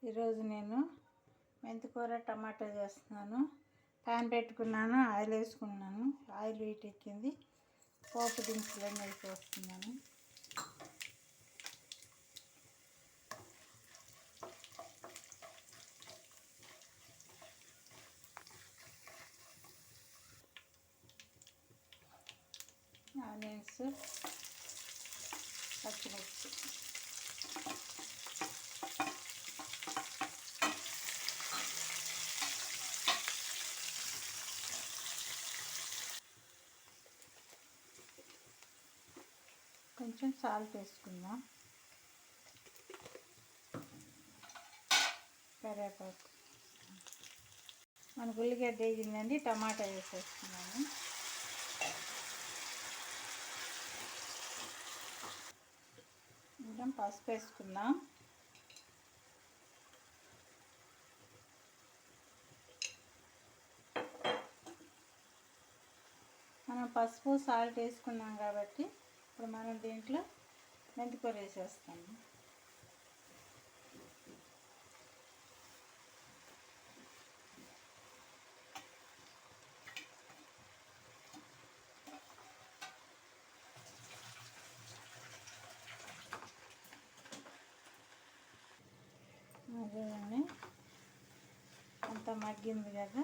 ఈరోజు నేను మెంతికూర టమాటా చేస్తున్నాను. ప్యాన్ పెట్టుకున్నాను, ఆయిల్ వేసుకున్నాను. ఆయిల్ హీట్ ఎక్కింది. పోపు దినుసులన్నీ వేసేస్తున్నాను. ఆనియన్స్, పచ్చిమిర్చి, కొంచెం సాల్ట్ వేసుకుందాం. కరివేపాకు, మనకు ఉల్లిగడ్డ వేగిందండి. టమాటా వేసేస్తున్నాను. కొంచెం పసుపు వేసుకుందాం. మనం పసుపు సాల్ట్ వేసుకున్నాం కాబట్టి ఇప్పుడు మనం దీంట్లో మెంతికూర వేసేస్తాము. అదేనండి, అంతా మగ్గింది కదా.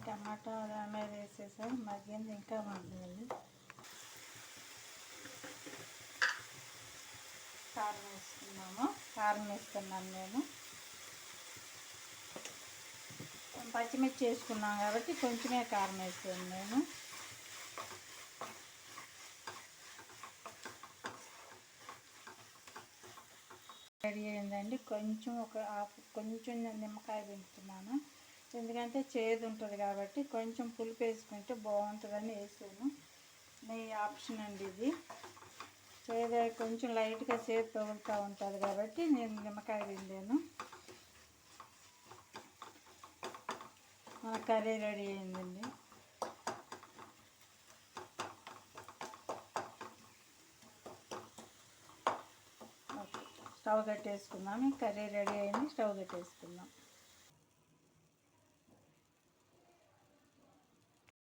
టమాటా మీద వేసేసారి మగ్గింది, ఇంకా మగ్గింది. కారం వేసుకున్నాము. కారం వేస్తున్నాను నేను. పచ్చిమిర్చి వేసుకున్నాం కాబట్టి కొంచెమే కారం వేసాను నేను. రెడీ అయిందండి. కొంచెం నిమ్మకాయ పిండుతున్నాను. ఎందుకంటే చేదు ఉంటుంది కాబట్టి కొంచెం పులుపు వేసుకుంటే బాగుంటుందని వేసాను. మీ ఆప్షన్ అండి ఇది. చేదు కొంచెం లైట్గా చేదు తగులుతూ ఉంటుంది కాబట్టి నేను నిమ్మకాయ పిండాను. మన కర్రీ రెడీ అయిందండి. స్టవ్ కట్టేసుకుందాం. కర్రీ రెడీ అయింది. స్టవ్ కట్టేసుకుందాం.